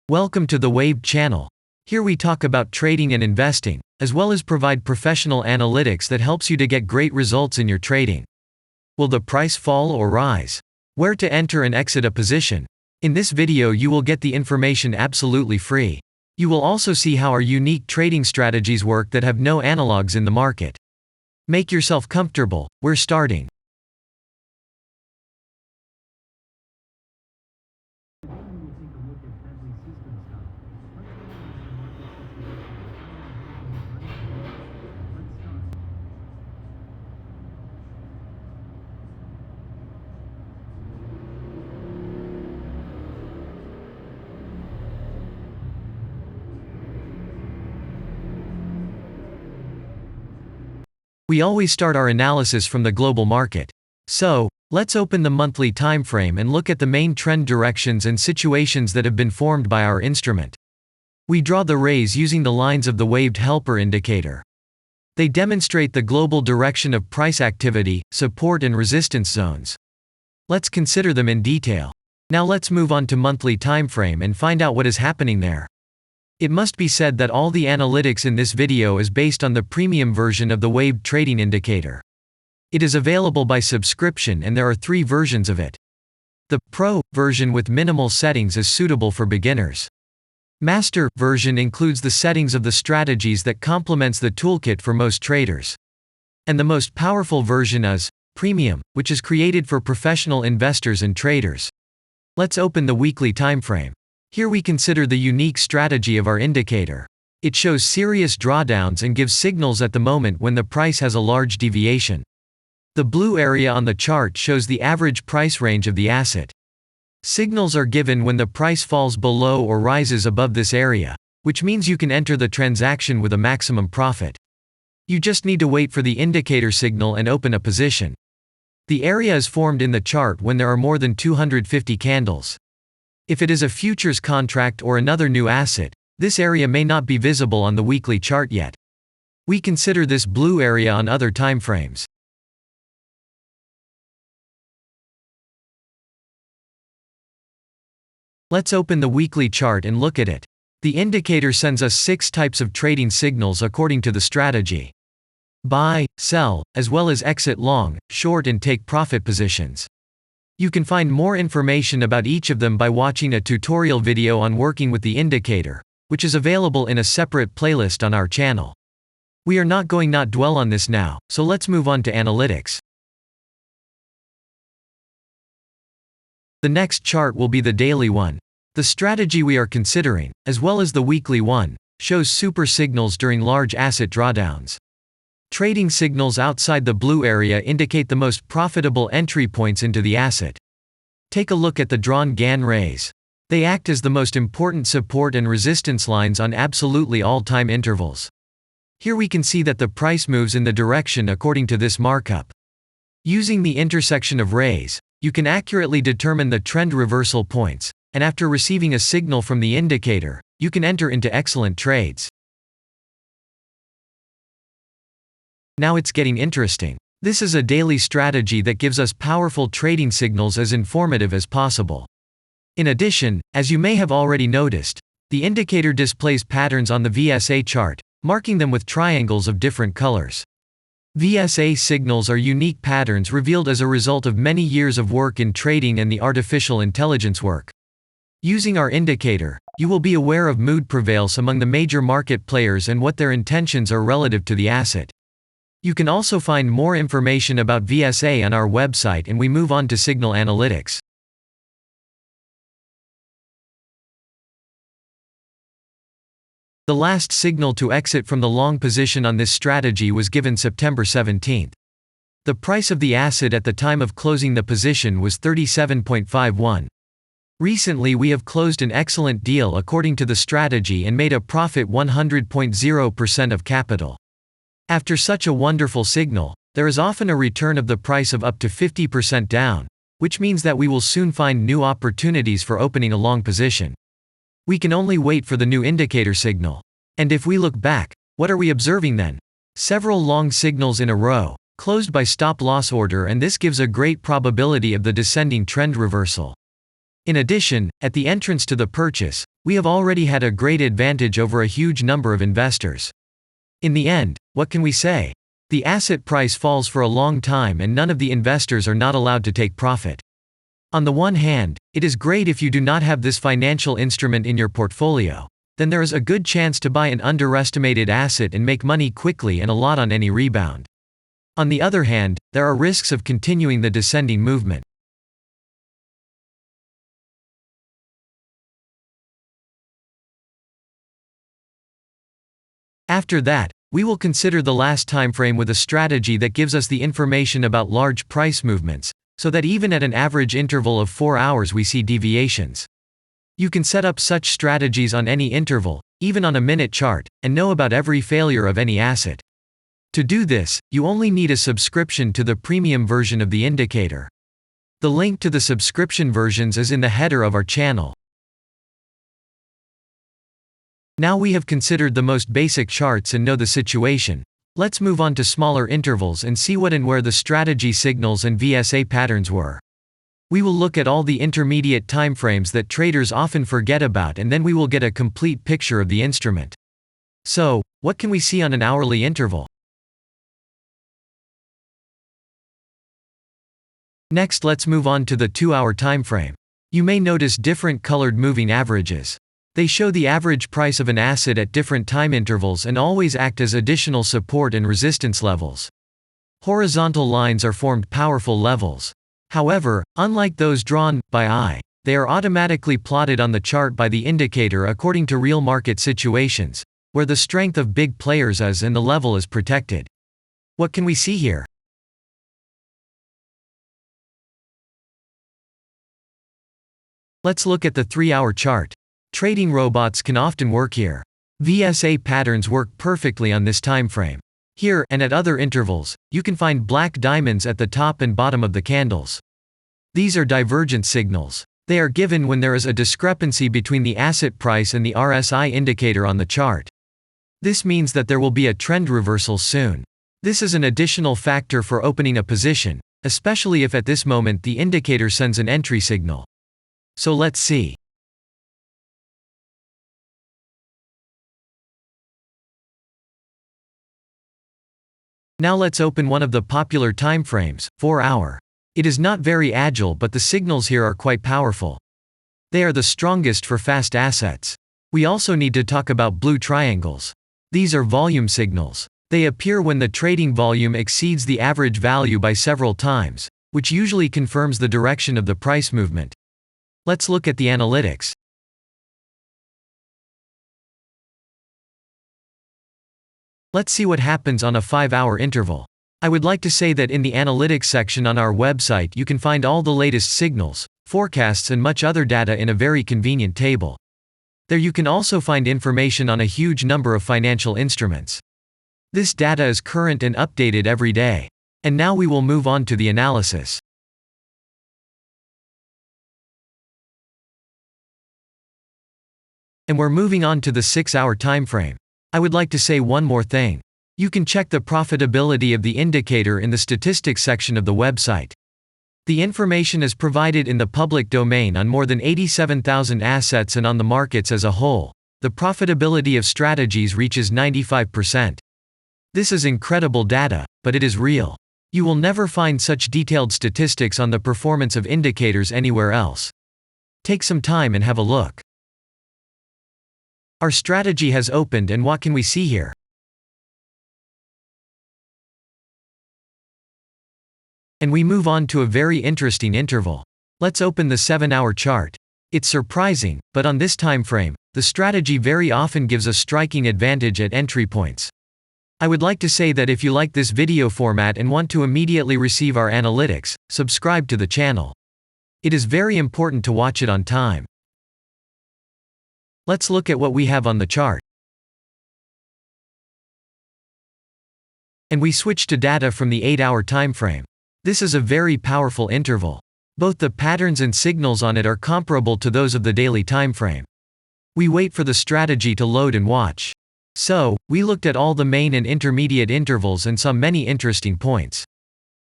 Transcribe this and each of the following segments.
Welcome to the Waved channel. Here we talk about trading and investing, as well as provide professional analytics that helps you to get great results in your trading. Will the price fall or rise? Where to enter and exit a position? In this video you will get the information absolutely free. You will also see how our unique trading strategies work that have no analogs in the market. Make yourself comfortable, we're starting. We always start our analysis from the global market. So, let's open the monthly time frame and look at the main trend directions and situations that have been formed by our instrument. We draw the rays using the lines of the waved helper indicator. They demonstrate the global direction of price activity, support and resistance zones. Let's consider them in detail. Now let's move on to monthly time frame and find out what is happening there. It must be said that all the analytics in this video is based on the premium version of the waved trading indicator. It is available by subscription and there are 3 versions of it. The Pro version with minimal settings is suitable for beginners. Master version includes the settings of the strategies that complements the toolkit for most traders. And the most powerful version is Premium, which is created for professional investors and traders. Let's open the weekly time frame. Here we consider the unique strategy of our indicator. It shows serious drawdowns and gives signals at the moment when the price has a large deviation. The blue area on the chart shows the average price range of the asset. Signals are given when the price falls below or rises above this area, which means you can enter the transaction with a maximum profit. You just need to wait for the indicator signal and open a position. The area is formed in the chart when there are more than 250 candles. If it is a futures contract or another new asset, this area may not be visible on the weekly chart yet. We consider this blue area on other timeframes. Let's open the weekly chart and look at it. The indicator sends us 6 types of trading signals according to the strategy. Buy, sell, as well as exit long, short and take profit positions. You can find more information about each of them by watching a tutorial video on working with the indicator, which is available in a separate playlist on our channel. We are not going to dwell on this now, so let's move on to analytics. The next chart will be the daily one. The strategy we are considering, as well as the weekly one, shows super signals during large asset drawdowns. Trading signals outside the blue area indicate the most profitable entry points into the asset. Take a look at the drawn Gann rays. They act as the most important support and resistance lines on absolutely all time intervals. Here we can see that the price moves in the direction according to this markup. Using the intersection of rays, you can accurately determine the trend reversal points, and after receiving a signal from the indicator, you can enter into excellent trades. Now it's getting interesting. This is a daily strategy that gives us powerful trading signals as informative as possible. In addition, as you may have already noticed, the indicator displays patterns on the VSA chart, marking them with triangles of different colors. VSA signals are unique patterns revealed as a result of many years of work in trading and the artificial intelligence work. Using our indicator, you will be aware of mood prevails among the major market players and what their intentions are relative to the asset. You can also find more information about VSA on our website, and we move on to signal analytics. The last signal to exit from the long position on this strategy was given September 17. The price of the asset at the time of closing the position was 37.51. Recently we have closed an excellent deal according to the strategy and made a profit 100.0% of capital. After such a wonderful signal, there is often a return of the price of up to 50% down, which means that we will soon find new opportunities for opening a long position. We can only wait for the new indicator signal. And if we look back, what are we observing then? Several long signals in a row, closed by stop-loss order, and this gives a great probability of the descending trend reversal. In addition, at the entrance to the purchase, we have already had a great advantage over a huge number of investors. In the end, what can we say? The asset price falls for a long time and none of the investors are not allowed to take profit. On the one hand, it is great if you do not have this financial instrument in your portfolio. Then there is a good chance to buy an underestimated asset and make money quickly and a lot on any rebound. On the other hand, there are risks of continuing the descending movement. After that, we will consider the last timeframe with a strategy that gives us the information about large price movements, so that even at an average interval of 4 hours we see deviations. You can set up such strategies on any interval, even on a minute chart, and know about every failure of any asset. To do this, you only need a subscription to the premium version of the indicator. The link to the subscription versions is in the header of our channel. Now we have considered the most basic charts and know the situation. Let's move on to smaller intervals and see what and where the strategy signals and VSA patterns were. We will look at all the intermediate timeframes that traders often forget about, and then we will get a complete picture of the instrument. So, what can we see on an hourly interval? Next, let's move on to the 2-hour timeframe. You may notice different colored moving averages. They show the average price of an asset at different time intervals and always act as additional support and resistance levels. Horizontal lines are formed powerful levels. However, unlike those drawn by eye, they are automatically plotted on the chart by the indicator according to real market situations, where the strength of big players is and the level is protected. What can we see here? Let's look at the 3-hour chart. Trading robots can often work here. VSA patterns work perfectly on this time frame. Here, and at other intervals, you can find black diamonds at the top and bottom of the candles. These are divergent signals. They are given when there is a discrepancy between the asset price and the RSI indicator on the chart. This means that there will be a trend reversal soon. This is an additional factor for opening a position, especially if at this moment the indicator sends an entry signal. So let's see. Now let's open one of the popular timeframes, 4-hour. It is not very agile, but the signals here are quite powerful. They are the strongest for fast assets. We also need to talk about blue triangles. These are volume signals. They appear when the trading volume exceeds the average value by several times, which usually confirms the direction of the price movement. Let's look at the analytics. Let's see what happens on a 5-hour interval. I would like to say that in the analytics section on our website you can find all the latest signals, forecasts and much other data in a very convenient table. There you can also find information on a huge number of financial instruments. This data is current and updated every day. And now we will move on to the analysis. And we're moving on to the 6-hour time frame. I would like to say one more thing. You can check the profitability of the indicator in the statistics section of the website. The information is provided in the public domain on more than 87,000 assets and on the markets as a whole. The profitability of strategies reaches 95%. This is incredible data, but it is real. You will never find such detailed statistics on the performance of indicators anywhere else. Take some time and have a look. Our strategy has opened, and what can we see here? And we move on to a very interesting interval. Let's open the 7-hour chart. It's surprising, but on this time frame, the strategy very often gives a striking advantage at entry points. I would like to say that if you like this video format and want to immediately receive our analytics, subscribe to the channel. It is very important to watch it on time. Let's look at what we have on the chart. And we switch to data from the 8-hour time frame. This is a very powerful interval. Both the patterns and signals on it are comparable to those of the daily time frame. We wait for the strategy to load and watch. So, we looked at all the main and intermediate intervals and saw many interesting points.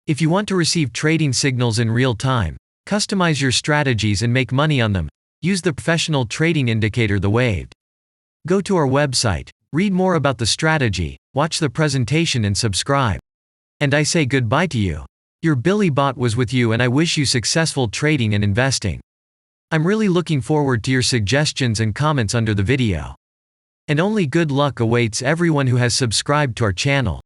If you want to receive trading signals in real time, Customize your strategies and make money on them. Use the professional trading indicator, the waved. Go to our website, read more about the strategy, watch the presentation and subscribe. And I say goodbye to you. Your Billy Bot was with you, and I wish you successful trading and investing. I'm really looking forward to your suggestions and comments under the video. And only good luck awaits everyone who has subscribed to our channel.